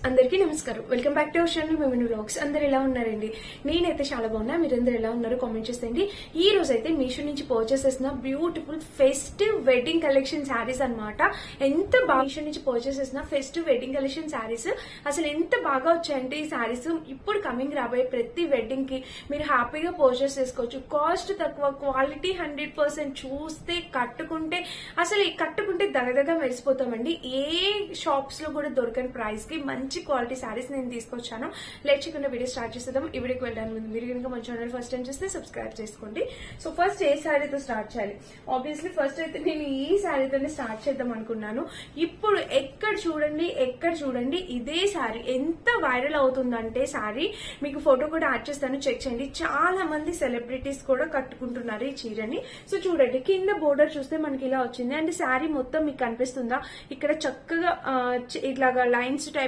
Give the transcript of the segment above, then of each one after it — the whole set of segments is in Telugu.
అందరికీ నమస్కారం. Welcome back to our channel women vlogs. అందరు ఎలా ఉన్నారండి? నేనైతే చాలా బాగున్నా. మీరందరూ ఎలా ఉన్నారు కామెంట్ చేసేయండి. ఈ రోజు అయితే మీషో నుంచి పర్చేస్ చేసిన beautiful festive wedding collection saris అన్నమాట. ఎంత బాగా మీషో నుంచి పర్చేస్ చేసిన ఫెస్టివ్ వెడ్డింగ్ కలెక్షన్ శారీస్ అసలు ఎంత బాగా వచ్చాయంటే ఈ శారీస్ ఇప్పుడు కమింగ్ రాబోయే ప్రతి వెడ్డింగ్ కి మీరు హ్యాపీగా పర్చేస్ చేసుకోవచ్చు. కాస్ట్ తక్కువ, క్వాలిటీ 100%. చూస్తే కట్టుకుంటే దగదగా మెరిసిపోతామండి. ఏ షాప్స్ లో కూడా దొరకని ప్రైస్ కి మంచి క్వాలిటీ శారీస్ నేను తీసుకొచ్చాను. లేట్ చేయకుండా వీడియో స్టార్ట్ చేసేద్దాం. ఈ వీడియోకి వెళ్ళడానికి ముందు మీరు కనుక మన ఛానల్ ఫస్ట్ టైం చేస్తే సబ్స్క్రైబ్ చేసుకోండి. సో ఫస్ట్ ఏ శారీతో స్టార్ట్ చేయాలి? ఆబ్వియస్లీ ఫస్ట్ అయితే నేను ఈ శారీతోనే స్టార్ట్ చేద్దాం అనుకున్నాను. ఇప్పుడు ఎక్కడ చూడండి ఇదే శారీ ఎంత వైరల్ అవుతుందంటే శారీ మీకు ఫోటో కూడా యాడ్ చేస్తాను, చెక్ చేయండి. చాలా మంది సెలబ్రిటీస్ కూడా కట్టుకుంటున్నారు ఈ చీరని. సో చూడండి, కింద బోర్డర్ చూస్తే మనకి ఇలా వచ్చింది. అండ్ శారీ మొత్తం మీకు కనిపిస్తుందా? ఇక్కడ చక్కగా ఇట్లాగా లైన్స్ టైపు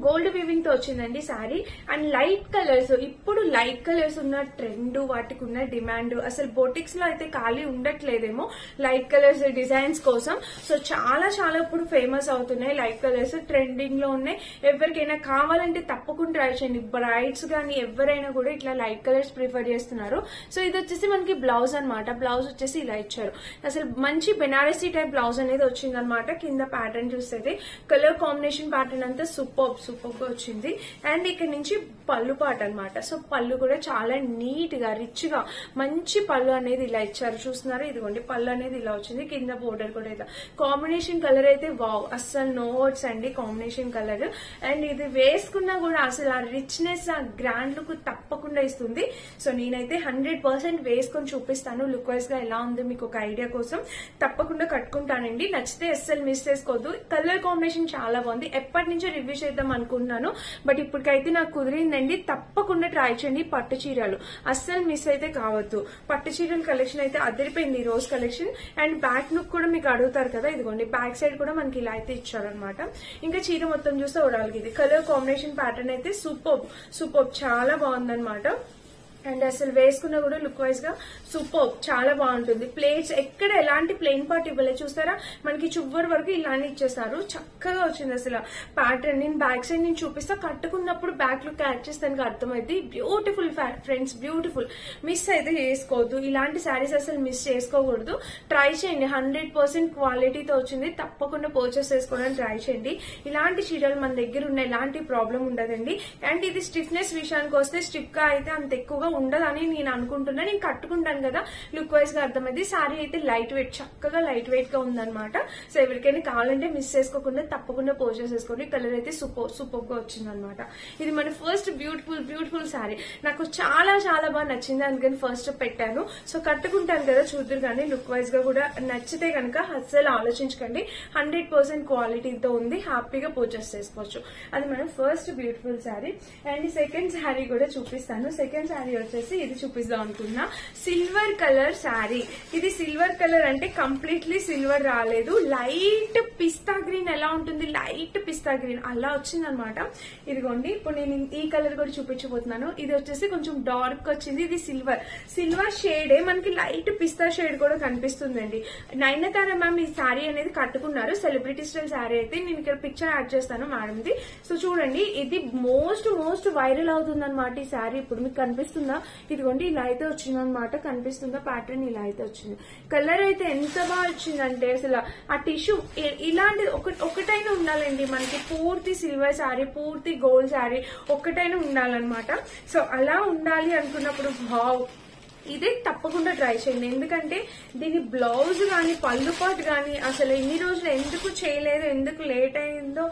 గోల్డ్ వీవింగ్ తో వచ్చిందండి శారీ. అండ్ లైట్ కలర్స్, ఇప్పుడు లైట్ కలర్స్ ఉన్న ట్రెండ్, వాటికి ఉన్న డిమాండ్. అసలు బోటిక్స్ లో అయితే ఖాళీ ఉండట్లేదేమో లైట్ కలర్స్ డిజైన్స్ కోసం. సో చాలా ఇప్పుడు ఫేమస్ అవుతున్నాయి లైట్ కలర్స్, ట్రెండింగ్ లో ఉన్నాయి. ఎవరికైనా కావాలంటే తప్పకుండా ట్రై చేయండి. బ్రైడ్స్ గానీ ఎవరైనా కూడా ఇట్లా లైట్ కలర్స్ ప్రిఫర్ చేస్తున్నారు. సో ఇది వచ్చేసి మనకి బ్లౌజ్ అనమాట. బ్లౌజ్ వచ్చేసి ఇలా ఇచ్చారు. అసలు మంచి బెనారసీ టైప్ బ్లౌజ్ అనేది వచ్చింది అనమాట. కింద ప్యాటర్న్ చూస్తే కలర్ కాంబినేషన్ ప్యాటర్న్ అంతా సూపర్ గా వచ్చింది. అండ్ ఇక్కడ నుంచి పళ్ళు పాట అనమాట. సో పళ్ళు కూడా చాలా నీట్ గా రిచ్ గా మంచి పళ్ళు అనేది ఇలా ఇచ్చారు. చూస్తున్నారా? ఇదిగోండి పళ్ళు అనేది ఇలా వచ్చింది. కింద బోర్డర్ కూడా ఇలా కాంబినేషన్ కలర్ అయితే వావ్, అస్సలు నో వర్డ్స్ అండి కాంబినేషన్ కలర్. అండ్ ఇది వేసుకున్నా కూడా అసలు ఆ రిచ్నెస్, ఆ గ్రాండ్ లుక్ తప్పకుండా ఇస్తుంది. సో నేనైతే 100% వేసుకొని చూపిస్తాను లుక్ వైజ్ గా ఎలా ఉంది మీకు ఒక ఐడియా కోసం. తప్పకుండా కట్టుకుంటానండి. నచ్చితే అస్సలు మిస్ చేసుకోవద్దు. కలర్ కాంబినేషన్ చాలా బాగుంది. ఎప్పటి నుంచో రివ్యూ చేద్దాం అనుకుంటున్నాను, బట్ ఇప్పటికైతే నాకు కుదిరిందండి. తప్పకుండా ట్రై చేయండి. పట్టు చీరలు అస్సలు మిస్ అయితే కావద్దు. పట్టు చీరల కలెక్షన్ అయితే అదిరిపోయింది, rose collection. And back look కూడా మీకు అడుగుతారు కదా, ఇదిగోండి బ్యాక్ సైడ్ కూడా మనకి ఇలా అయితే ఇచ్చారు అనమాట. ఇంకా చీర మొత్తం చూస్తే ఓవరాల్ ఇది కలర్ కాంబినేషన్ ప్యాటర్న్ అయితే సూపర్ చాలా బాగుందన్నమాట. అండ్ అసలు వేసుకున్నా కూడా లుక్ వైజ్ గా సూపర్ చాలా బాగుంటుంది. ప్లేట్స్ ఎక్కడ ఎలాంటి ప్లెయిన్ పార్ట్ ఇవ్వలేదు. చూస్తారా? మనకి చువ్వర్ వరకు ఇలానే ఇచ్చేసారు. చక్కగా వచ్చింది అసలు ప్యాటర్న్. నేను బ్యాక్ సైడ్ నేను చూపిస్తా, కట్టుకున్నప్పుడు బ్యాక్ లుక్ యాడ్ చేస్తానికి అర్థమైంది. Beautiful friends, beautiful. మిస్ అయితే చేసుకోవద్దు. ఇలాంటి శారీస్ అసలు మిస్ చేసుకోకూడదు. ట్రై చేయండి. 100% క్వాలిటీతో వచ్చింది. తప్పకుండా పర్చేస్ చేసుకోవడానికి ట్రై చేయండి. ఇలాంటి చీరలు మన దగ్గర ఉన్న ఎలాంటి ప్రాబ్లం ఉండదండి. అండ్ ఇది స్టిఫ్నెస్ విషయానికి వస్తే స్టిఫ్ గా అయితే అంత ఎక్కువగా ఉండదని నేను అనుకుంటున్నా. నేను కట్టుకుంటాను కదా, లుక్ వైజ్ గా అర్థమైంది. శారీ అయితే లైట్ వెయిట్, చక్కగా లైట్ వెయిట్ గా ఉందన్నమాట. సో ఎవరికైనా కావాలంటే మిస్ చేసుకోకుండా తప్పకుండా పర్చేస్ చేసుకోండి. కలర్ అయితే సూపర్ గా వచ్చింది అనమాట. ఇది మన ఫస్ట్ బ్యూటిఫుల్ శారీ. నాకు చాలా బాగా నచ్చింది, అందుకని ఫస్ట్ పెట్టాను. సో కట్టుకుంటాను కదా, చూద్దరు కానీ లుక్ వైజ్ గా కూడా నచ్చితే కనుక అస్సలు ఆలోచించకండి. 100% క్వాలిటీతో ఉంది. హ్యాపీగా పర్చేస్ చేసుకోవచ్చు. అది మన first beautiful sari. And second sari కూడా చూపిస్తాను. సెకండ్ శారీ వచ్చేసి ఇది చూపిద్దాం అనుకున్నా. Silver colour sari. ఇది సిల్వర్ కలర్ అంటే కంప్లీట్లీ సిల్వర్ రాలేదు. లైట్ పిస్తా గ్రీన్ ఎలా ఉంటుంది, లైట్ పిస్తా గ్రీన్ అలా వచ్చింది అనమాట. ఇదిగోండి ఇప్పుడు నేను ఈ కలర్ కూడా చూపించబోతున్నాను. ఇది వచ్చేసి కొంచెం డార్క్ వచ్చింది. ఇది సిల్వర్ షేడే, మనకి లైట్ పిస్తా షేడ్ కూడా కనిపిస్తుందండి. నయనతార మ్యామ్ ఈ శారీ అనేది కట్టుకున్నారు. సెలబ్రిటీ స్టైల్ శారీ అయితే నేను ఇక్కడ పిక్చర్ యాడ్ చేస్తాను మేడంది. సో చూడండి, ఇది మోస్ట్ వైరల్ అవుతుంది అనమాట ఈ శారీ. ఇప్పుడు మీకు కనిపిస్తుందా? ఇదిగోండి ఇలా అయితే వచ్చింది అనమాట. కనిపిస్తుందా? ప్యాటర్న్ ఇలా అయితే వచ్చింది. కలర్ అయితే ఎంత బాగా వచ్చిందంటే అసలు ఆ టిష్యూ ఇలాంటి ఒకటైనా ఉండాలండి మనకి. పూర్తి సిల్వర్ శారీ, పూర్తి గోల్డ్ శారీ ఒక్కటైనా ఉండాలన్నమాట. సో అలా ఉండాలి అనుకున్నప్పుడు వావ్, ఇదే తప్పకుండా ట్రై చేయండి. ఎందుకంటే దీని బ్లౌజ్ గాని పళ్ళు పాటు గాని అసలు ఎన్ని రోజులు ఎందుకు చేయలేదు, ఎందుకు లేట్ అయిందో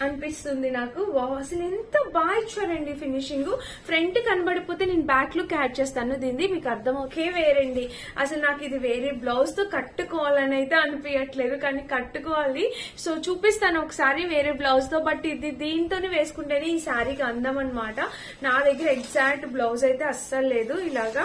అనిపిస్తుంది నాకు. అసలు ఎంత బాగా ఇచ్చారండి ఫినిషింగ్. ఫ్రంట్ కనబడిపోతే నేను బ్యాక్ లుక్ యాడ్ చేస్తాను దీన్ని, మీకు అర్థం ఒకే వేరండి. అసలు నాకు ఇది వేరే బ్లౌజ్ తో కట్టుకోవాలని అయితే అనిపించట్లేదు, కానీ కట్టుకోవాలి. సో చూపిస్తాను ఒకసారి వేరే బ్లౌజ్ తో. బట్ ఇది దీంతోనే వేసుకుంటేనే ఈ శారీకి అందం అనమాట. నా దగ్గర ఎగ్జాక్ట్ బ్లౌజ్ అయితే అస్సలు లేదు. ఇలాగా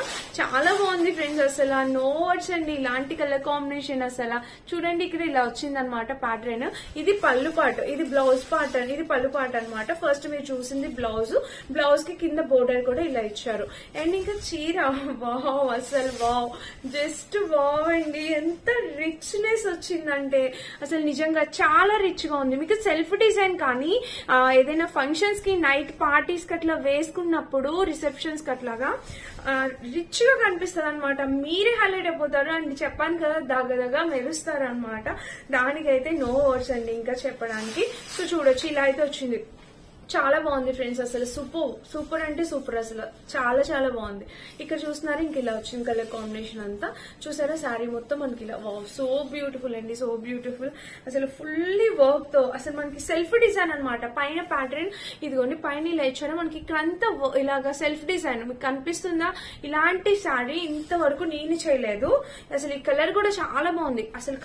చాలా బాగుంది ఫ్రెండ్స్. అసలు నో వర్డ్స్ అండి, ఇలాంటి కలర్ కాంబినేషన్. అసలు చూడండి ఇక్కడ ఇలా వచ్చింది అనమాట ప్యాటర్న్. ఇది పళ్ళు పార్ట్, ఇది బ్లౌజ్ పార్ట్, ఇది పళ్ళు పార్ట్ అనమాట. ఫస్ట్ మీరు చూసింది బ్లౌజ్ కి కింద బోర్డర్ కూడా ఇలా ఇచ్చారు. అండ్ ఇంకా చీర వావ్, అసలు వావ్, జస్ట్ వావ్ అండి. ఎంత రిచ్నెస్ వచ్చిందంటే అసలు నిజంగా చాలా రిచ్ గా ఉంది. మీకు సెల్ఫ్ డిజైన్ కానీ ఏదైనా ఫంక్షన్స్ కి నైట్ పార్టీస్ కి అట్లా వేసుకున్నప్పుడు రిసెప్షన్స్ కి అట్లాగా రిచ్ గా కనిపిస్తుంది అనమాట. మీరే హైలైట్ అయిపోతారు. అండ్ చెప్పాను కదా దగ్గరగా మెరుస్తారు అనమాట. దానికైతే నో వర్డ్స్ అండి ఇంకా చెప్పడానికి. సో చూడొచ్చు ఇలా అయితే వచ్చింది. చాలా బాగుంది ఫ్రెండ్స్. అసలు సూపర్ అంటే సూపర్. అసలు చాలా చాలా బాగుంది. ఇక్కడ చూస్తున్నారా ఇంక ఇలా వచ్చింది కలర్ కాంబినేషన్ అంతా. చూసారా శారీ మొత్తం మనకి ఇలా వావ్, సో బ్యూటిఫుల్ అండి, సో బ్యూటిఫుల్. అసలు ఫుల్లీ వర్క్ తో అసలు మనకి సెల్ఫ్ డిజైన్ అనమాట. పైన ప్యాటర్న్ ఇదిగోండి, పైన ఇలా ఇచ్చారు మనకి. ఇక్కడంతా ఇలాగా సెల్ఫ్ డిజైన్ మీకు కనిపిస్తుందా? ఇలాంటి శారీ ఇంతవరకు నేను చేయలేదు. అసలు ఈ కలర్ కూడా చాలా బాగుంది. అసలు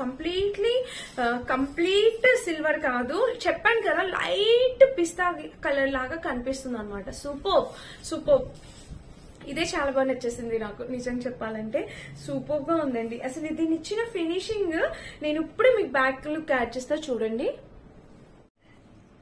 కంప్లీట్ సిల్వర్ కాదు, చెప్పాను కదా లైట్ పిస్తా కలర్ లాగా కనిపిస్తుంది అనమాట. సూపర్. ఇదే చాలా బాగా నచ్చేసింది నాకు నిజం చెప్పాలంటే. సూపర్ గా ఉందండి. అసలు దీన్ని ఇచ్చిన ఫినిషింగ్ నేను ఇప్పుడు మీకు బ్యాక్ లుక్ యాడ్ చేస్తా చూడండి.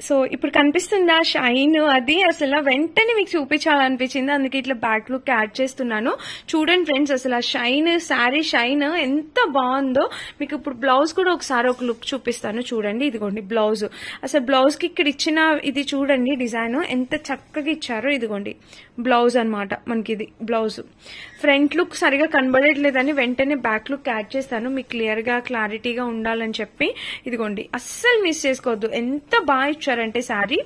సో ఇప్పుడు కనిపిస్తుందా షైన్? అది అసలు వెంటనే మీకు చూపించాలనిపించింది, అందుకే ఇట్లా బ్యాక్ లుక్ యాడ్ చేస్తున్నాను. చూడండి ఫ్రెండ్స్, అసలు ఆ షైన్, శారీ షైన్ ఎంత బాగుందో. మీకు ఇప్పుడు బ్లౌజ్ కూడా ఒకసారి ఒక లుక్ చూపిస్తాను చూడండి. ఇదిగోండి బ్లౌజ్. అసలు బ్లౌజ్ కి ఇక్కడ ఇచ్చిన ఇది చూడండి డిజైన్ ఎంత చక్కగా ఇచ్చారో. ఇదిగోండి బ్లౌజ్ అనమాట మనకి. ఇది బ్లౌజ్. ఫ్రంట్ లుక్ సరిగా కనబడట్లేదని వెంటనే బ్యాక్ లుక్ యాడ్ చేస్తాను మీకు క్లారిటీగా ఉండాలని చెప్పి. ఇదిగోండి అస్సలు మిస్ చేసుకోవద్దు. ఎంత బాగా ఇచ్చారంటే శారీ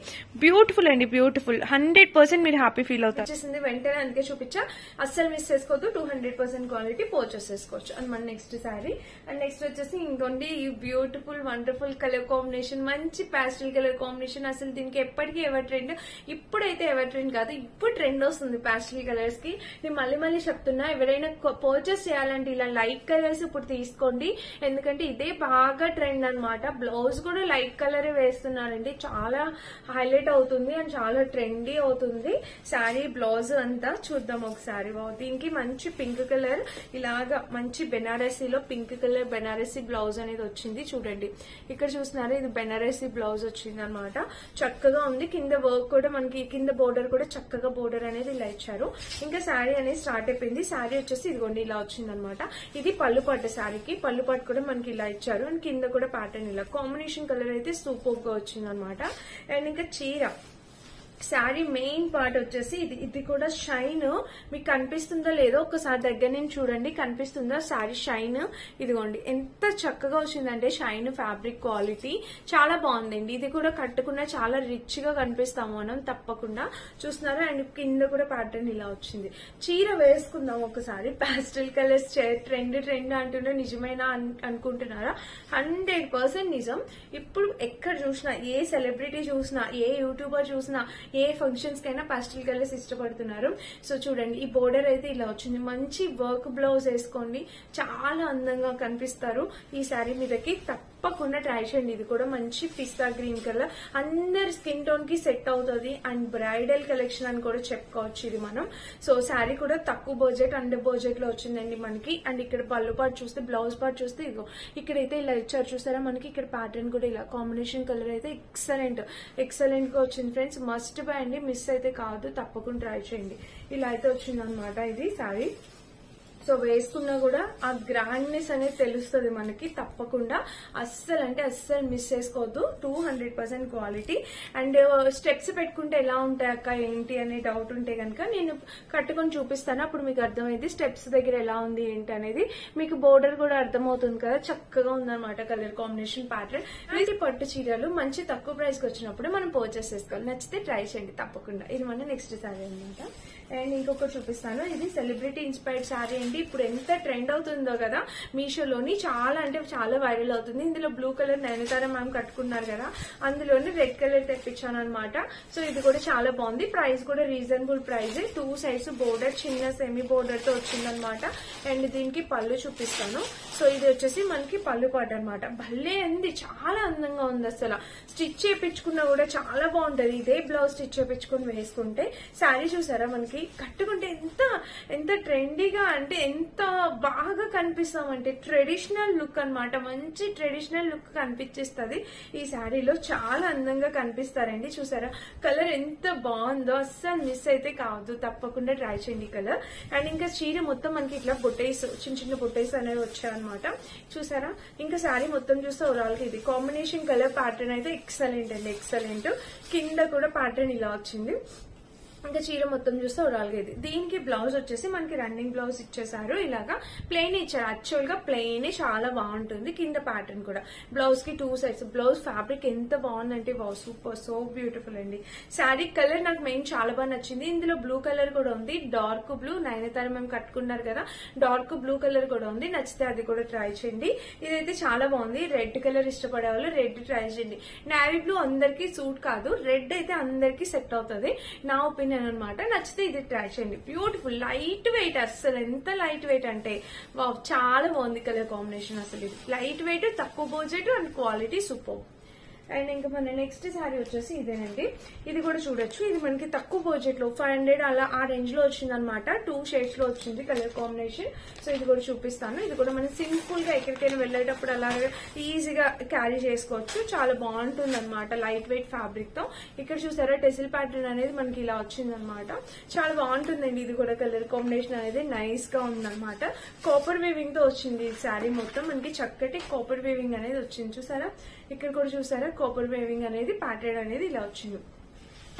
బ్యూటిఫుల్ అండి, బ్యూటిఫుల్. 100% మీరు హ్యాపీ ఫీల్ అవుతారు. వచ్చేసింది వెంటనే, అందుకే చూపించా. అస్సలు మిస్ చేసుకోవద్దు. 200% క్వాలిటీ పర్చేస్ చేసుకోవచ్చు. అండ్ మన నెక్స్ట్ శారీ. అండ్ నెక్స్ట్ వచ్చేసి ఇంకోండి ఈ బ్యూటిఫుల్ వండర్ఫుల్ కలర్ కాంబినేషన్, మంచి ప్యాస్టల్ కలర్ కాంబినేషన్. అసలు దీనికి ఎప్పటికీ ఎవర్ ట్రెండ్. ఇప్పుడైతే ఎవర్ ట్రెండ్ కాదు, ఇప్పుడు ట్రెండ్ వస్తుంది ప్యాస్టల్ కలర్స్ కి. నేను మళ్ళీ చెప్తున్నా, ఎవరైనా పర్చేస్ చేయాలంటే ఇలా లైట్ కలర్స్ ఇప్పుడు తీసుకోండి, ఎందుకంటే ఇదే బాగా ట్రెండ్ అనమాట. బ్లౌజ్ కూడా లైట్ కలరే వేస్తున్నారండి, చాలా హైలైట్ అవుతుంది అండ్ చాలా ట్రెండీ అవుతుంది శారీ బ్లౌజ్ అంతా. చూద్దాం ఒకసారి. దీనికి మంచి పింక్ కలర్, ఇలాగా మంచి బెనారసీలో పింక్ కలర్ బెనారసీ బ్లౌజ్ అనేది వచ్చింది. చూడండి ఇక్కడ చూస్తున్నారా, ఇది బెనారసీ బ్లౌజ్ వచ్చింది అనమాట. చక్కగా ఉంది. కింద వర్క్ కూడా మనకి, కింద బోర్డర్ కూడా చక్కగా బోర్డర్ అనేది ఇలా ఇచ్చారు. ఇంకా శారీ అనేది స్టార్ట్ అయిపోయింది. శారీ వచ్చేసి ఇదిగోండి ఇలా వచ్చింది అనమాట. ఇది పళ్ళు పట్టు. శారీకి పళ్ళు పట్టు కూడా మనకి ఇలా ఇచ్చారు. అండ్ కింద కూడా ప్యాటర్న్ ఇలా కాంబినేషన్ కలర్ అయితే సూపర్ గా వచ్చింది అనమాట. అండ్ ఇంకా చీర శారీ మెయిన్ పార్ట్ వచ్చేసి ఇది కూడా షైన్. మీకు కనిపిస్తుందో లేదో ఒకసారి దగ్గర నుంచి చూడండి, కనిపిస్తుందా శారీ షైన్? ఇదిగోండి ఎంత చక్కగా వచ్చిందంటే షైన్. ఫ్యాబ్రిక్ క్వాలిటీ చాలా బాగుందండి. ఇది కూడా కట్టుకున్నా చాలా రిచ్ గా కనిపిస్తాము మనం తప్పకుండా. చూస్తున్నారా? అండ్ కింద కూడా ప్యాటర్న్ ఇలా వచ్చింది. చీర వేసుకుందాం ఒకసారి. ప్యాస్టల్ కలర్స్ ట్రెండ్ అంటుంటే నిజమైనా అనుకుంటున్నారా? 100% నిజం. ఇప్పుడు ఎక్కడ చూసినా, ఏ సెలబ్రిటీ చూసినా, ఏ యూట్యూబర్ చూసినా, ఏ ఫంక్షన్స్ కైనా పాస్టల్ కలర్స్ ఇష్టపడుతున్నారు. సో చూడండి ఈ బోర్డర్ అయితే ఇలా వచ్చింది. మంచి వర్క్ బ్లౌజ్ వేసుకోండి, చాలా అందంగా కనిపిస్తారు. ఈ శారీ మీదకి తప్పకుండా ట్రై చేయండి. ఇది కూడా మంచి పిస్తా గ్రీన్ కలర్, అందరి స్కిన్ టోన్ కి సెట్ అవుతుంది. అండ్ బ్రైడల్ కలెక్షన్ అని కూడా చెప్పుకోవచ్చు ఇది మనం. సో శారీ కూడా తక్కువ బడ్జెట్, అండర్ బడ్జెట్ లో వచ్చిందండి మనకి. అండ్ ఇక్కడ పళ్ళు పార్ట్ చూస్తే, బ్లౌజ్ పార్ట్ చూస్తే ఇదిగో ఇక్కడైతే ఇలా ఇచ్చారు చూసారా మనకి. ఇక్కడ ప్యాటర్న్ కూడా ఇలా కాంబినేషన్ కలర్ అయితే ఎక్సలెంట్ గా వచ్చింది ఫ్రెండ్స్. మస్ట్ బై అండి, మిస్ అయితే కాదు, తప్పకుండా ట్రై చేయండి. ఇలా అయితే వచ్చింది అనమాట ఇది శారీ. సో వేసుకున్నా కూడా ఆ గ్రాండ్నెస్ అనేది తెలుస్తుంది మనకి తప్పకుండా. అస్సలు మిస్ చేసుకోవద్దు. 200% క్వాలిటీ. అండ్ స్టెప్స్ పెట్టుకుంటే ఎలా ఉంటాయి అక్క ఏంటి అనే డౌట్ ఉంటే కనుక నేను కట్టుకొని చూపిస్తాను, అప్పుడు మీకు అర్థమైంది స్టెప్స్ దగ్గర ఎలా ఉంది ఏంటి అనేది. మీకు బోర్డర్ కూడా అర్థమవుతుంది కదా, చక్కగా ఉందన్నమాట కలర్ కాంబినేషన్ ప్యాటర్న్. ఇది పట్టు చీరలు మంచి తక్కువ ప్రైస్ కి వచ్చినప్పుడు మనం పర్చేస్ చేసుకోవాలి. నచ్చితే ట్రై చేయండి తప్పకుండా. ఇది మన నెక్స్ట్ శారీ అనమాట. అండ్ ఇంకొకటి చూపిస్తాను. ఇది సెలబ్రిటీ ఇన్స్పైర్డ్ శారీ అండి. ఇప్పుడు ఎంత ట్రెండ్ అవుతుందో కదా మీషోలోని, చాలా అంటే చాలా వైరల్ అవుతుంది. ఇందులో బ్లూ కలర్ నయనతార మ్యామ్ కట్టుకున్నారు కదా, అందులోని రెడ్ కలర్ తెప్పించాను అనమాట. సో ఇది కూడా చాలా బాగుంది. ప్రైస్ కూడా రీజనబుల్ ప్రైస్. 2 సైడ్స్ బోర్డర్, చిన్న సెమీ బోర్డర్ తో వచ్చిందనమాట. అండ్ దీనికి పళ్ళు చూపిస్తాను. సో ఇది వచ్చేసి మనకి పళ్ళు పాట అనమాట. భలే ఉంది, చాలా అందంగా ఉంది. అసలు స్టిచ్ చేయించుకున్నా కూడా చాలా బాగుంటది. ఇదే బ్లౌజ్ స్టిచ్ చేయించుకుని వేసుకుంటే. శారీ చూసారా మనకి మనకి కట్టుకుంటే ఎంత ఎంత ట్రెండీగా అంటే ఎంత బాగా కనిపిస్తామంటే ట్రెడిషనల్ లుక్ అన్నమాట. మంచి ట్రెడిషనల్ లుక్ కనిపించేస్తుంది ఈ శారీలో. చాలా అందంగా కనిపిస్తారండి. చూసారా కలర్ ఎంత బాగుందో, అస్సలు మిస్ అయితే కావద్దు, తప్పకుండా ట్రై చేయండి కలర్. అండ్ ఇంకా చీర మొత్తం మనకి ఇట్లా బొట్టేస్, చిన్న చిన్న బొట్టేస్ అనేవి వచ్చాయన్నమాట. చూసారా ఇంకా శారీ మొత్తం చూస్తే ఓవరాల్ గా ఇది కాంబినేషన్ కలర్ ప్యాటర్న్ అయితే ఎక్సలెంట్ అండి, ఎక్సలెంట్. కింద కూడా ప్యాటర్న్ ఇలా వచ్చింది. ఇంకా చీర మొత్తం చూస్తే ఓవరాల్ గా ఇది. దీనికి బ్లౌజ్ వచ్చేసి మనకి రన్నింగ్ బ్లౌజ్ ఇచ్చేసారు. ఇలాగా ప్లెయిన్ ఇచ్చారు. యాక్చువల్ గా ప్లెయిన్ చాలా బాగుంటుంది. కింద ప్యాటర్న్ కూడా బ్లౌజ్ కి 2 సైడ్స్. బ్లౌజ్ ఫ్యాబ్రిక్ ఎంత బాగుందంటే సూపర్, సో బ్యూటిఫుల్ అండి. శారీ కలర్ నాకు మెయిన్ చాలా బాగా నచ్చింది. ఇందులో బ్లూ కలర్ కూడా ఉంది, డార్క్ బ్లూ. నయనతార మేము కట్టుకున్నారు కదా, డార్క్ బ్లూ కలర్ కూడా ఉంది. నచ్చితే అది కూడా ట్రై చేయండి. ఇదైతే చాలా బాగుంది. రెడ్ కలర్ ఇష్టపడే వాళ్ళు రెడ్ ట్రై చేయండి. నేవీ బ్లూ అందరికి సూట్ కాదు, రెడ్ అయితే అందరికి సెట్ అవుతుంది నా ఒపీనియన్ అనమాట. నచ్చితే ఇది ట్రై చేయండి. బ్యూటిఫుల్ లైట్ వెయిట్, అస్సలు ఎంత లైట్ వెయిట్ అంటే చాలా బాగుంది కలర్ కాంబినేషన్. అసలు ఇది లైట్ వెయిట్, తక్కువ budget and quality super. And ఇంకా మన నెక్స్ట్ శారీ వచ్చేసి ఇదేనండి. ఇది కూడా చూడొచ్చు. ఇది మనకి తక్కువ బడ్జెట్ లో 500 అలా ఆ రేంజ్ లో వచ్చింది అనమాట. 2 షేడ్స్ లో వచ్చింది కలర్ కాంబినేషన్. సో ఇది కూడా చూపిస్తాను. ఇది కూడా మనం సింపుల్ గా ఎక్కడికైనా వెళ్ళేటప్పుడు అలాగే ఈజీగా క్యారీ చేసుకోవచ్చు. చాలా బాగుంటుంది అనమాట, లైట్ వెయిట్ ఫ్యాబ్రిక్ తో. ఇక్కడ చూసారా టెసిల్ ప్యాటర్న్ అనేది మనకి ఇలా వచ్చింది అనమాట. చాలా బాగుంటుందండి. ఇది కూడా కలర్ కాంబినేషన్ అనేది నైస్ గా ఉందన్నమాట. కాపర్ వీవింగ్ తో వచ్చింది ఈ శారీ మొత్తం. మనకి చక్కటి కాపర్ వీవింగ్ అనేది వచ్చింది. చూసారా ఇక్కడ కూడా చూసారా కాపర్ వేవింగ్ అనేది ప్యాటర్న్ అనేది ఇలా వచ్చింది.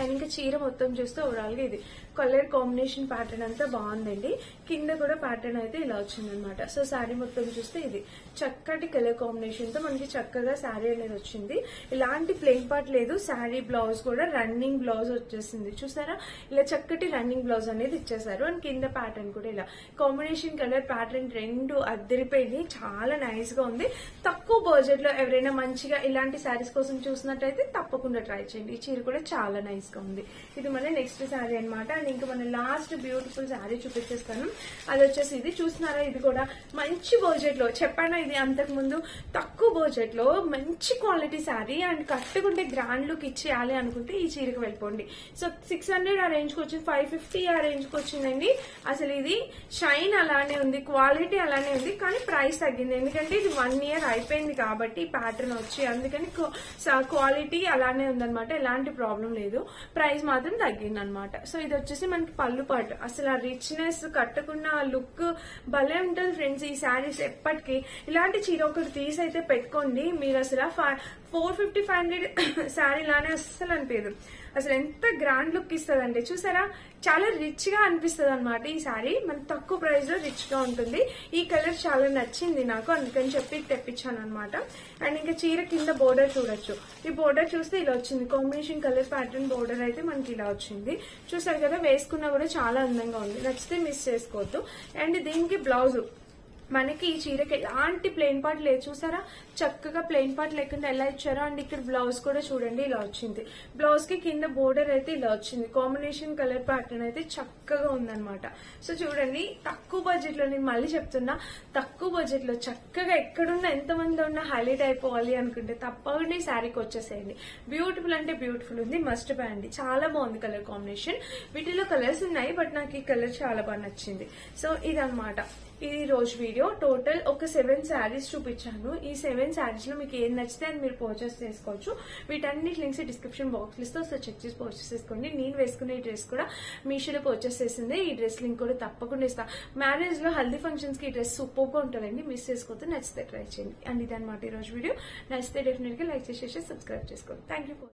అండ్ ఇంకా చీర మొత్తం చూస్తే ఓవరాల్ గా ఇది కలర్ కాంబినేషన్ ప్యాటర్న్ అంతా బాగుందండి. కింద కూడా ప్యాటర్న్ అయితే ఇలా వచ్చింది అనమాట. సో శారీ మొత్తం చూస్తే ఇది చక్కటి కలర్ కాంబినేషన్ తో మనకి చక్కగా శారీ అనేది వచ్చింది. ఇలాంటి ప్లెయిన్ పార్ట్ లేదు. శారీ బ్లౌజ్ కూడా రన్నింగ్ బ్లౌజ్ వచ్చేసింది. చూసారా ఇలా చక్కటి రన్నింగ్ బ్లౌజ్ అనేది ఇచ్చేసారు. అండ్ కింద ప్యాటర్న్ కూడా ఇలా కాంబినేషన్ కలర్ ప్యాటర్న్ రెండు అద్దరిపోయింది. చాలా నైస్ గా ఉంది. తక్కువ బడ్జెట్ లో ఎవరైనా మంచిగా ఇలాంటి శారీస్ కోసం చూసినట్టయితే తప్పకుండా ట్రై చేయండి. ఈ చీర కూడా చాలా నైస్ గా ఉంది. ఇది మన నెక్స్ట్ శారీ అనమాట. అండ్ ఇంకా మన లాస్ట్ బ్యూటిఫుల్ శారీ చూపించేస్తాను. అది వచ్చేసి ఇది చూస్తున్నారా, ఇది కూడా మంచి బడ్జెట్ లో చెప్పాను. ఇది అంతకు ముందు తక్కువ బడ్జెట్ లో మంచి క్వాలిటీ శారీ. అండ్ కట్టుకుంటే గ్రాండ్ లుక్ ఇచ్చేయాలి అనుకుంటే ఈ చీరకు వెళ్ళిపోండి. సో 600 ఆ రేంజ్ కి వచ్చింది, 550 ఆ రేంజ్ కి వచ్చిందండి. అసలు ఇది షైన్ అలానే ఉంది, క్వాలిటీ అలానే ఉంది, కానీ ప్రైస్ తగ్గింది. ఎందుకంటే ఇది 1 year అయిపోయింది కాబట్టి ప్యాటర్న్ వచ్చి, అందుకని క్వాలిటీ అలానే ఉందన్నమాట. ఎలాంటి ప్రాబ్లం లేదు, ప్రైస్ మాత్రం తగ్గింది అనమాట. సో ఇది వచ్చేసి మనకి పళ్ళు పాటు. అసలు ఆ రిచ్నెస్ కట్టుకున్న ఆ లుక్ భలే ఉంటుంది ఫ్రెండ్స్ ఈ శారీస్. ఎప్పటికీ ఇలాంటి చీర ఒకటి తీసి అయితే పెట్టుకోండి. మీరు అసలు 450-500 శారీ లానే అస్సలు అనిపించదు. అసలు ఎంత గ్రాండ్ లుక్ ఇస్తుంది అంటే చూసారా, చాలా రిచ్ గా అనిపిస్తుంది అనమాట ఈ శారీ. మన తక్కువ ప్రైస్ లో రిచ్ గా ఉంటుంది. ఈ కలర్ చాలా నచ్చింది నాకు, అందుకని చెప్పి తెప్పించాను అనమాట. అండ్ ఇంకా చీర కింద బోర్డర్ చూడొచ్చు. ఈ బోర్డర్ చూస్తే ఇలా వచ్చింది. కాంబినేషన్ కలర్ ప్యాటర్న్ బోర్డర్ అయితే మనకి ఇలా వచ్చింది. చూసారు కదా, వేసుకున్నా కూడా చాలా అందంగా ఉంది. నచ్చితే మిస్ చేసుకోవద్దు. అండ్ దీనికి బ్లౌజ్ మనకి ఈ చీరకి ఎలాంటి ప్లెయిన్ పార్ట్ లేదు. చూసారా చక్కగా ప్లెయిన్ పార్ట్ లేకుండా ఎలా ఇచ్చారో. అండ్ ఇక్కడ బ్లౌజ్ కూడా చూడండి ఇలా వచ్చింది. బ్లౌజ్ కి కింద బోర్డర్ అయితే ఇలా వచ్చింది. కాంబినేషన్ కలర్ ప్యాటర్న్ అయితే చక్కగా ఉందన్నమాట. సో చూడండి తక్కువ బడ్జెట్ లో, నేను మళ్ళీ చెప్తున్నా, తక్కువ బడ్జెట్ లో చక్కగా ఎక్కడున్నా ఎంతమంది ఉన్నా హైలైట్ అయిపోవాలి అనుకుంటే తప్పకుండా ఈ శారీకి వచ్చేసేయండి. బ్యూటిఫుల్ అంటే బ్యూటిఫుల్ ఉంది, మస్ట్ బై అండి. చాలా బాగుంది కలర్ కాంబినేషన్. వీటిలో కలర్స్ ఉన్నాయి, బట్ నాకు ఈ కలర్ చాలా బాగా నచ్చింది. సో ఇదన్నమాట ఈ రోజు వీడియో. టోటల్ ఒక 7 శారీస్ చూపించాను. ఈ 7 శారీస్ లో మీకు ఏం నచ్చితే అని మీరు పర్చేస్ చేసుకోవచ్చు. వీటన్నిటి links description box list so check చేసి పర్చేస్ చేసుకోండి. నేను వేసుకునే ఈ డ్రెస్ కూడా మీషోలో పర్చేస్ చేసింది. ఈ డ్రెస్ లింక్ కూడా తప్పకుండా ఇస్తా. మ్యారేజ్ లో హల్దీ ఫంక్షన్స్ కి ఈ డ్రెస్ సూపర్ గా ఉంటుందండి. మిస్ చేసుకోవద్దు. నచ్చితే ట్రై చేయండి. అండ్ ఇదన్నమాట ఈ రోజు వీడియో. నచ్చితే డెఫినెట్ గా లైక్ చేసేసి సబ్స్క్రైబ్ చేసుకోండి. Thank you.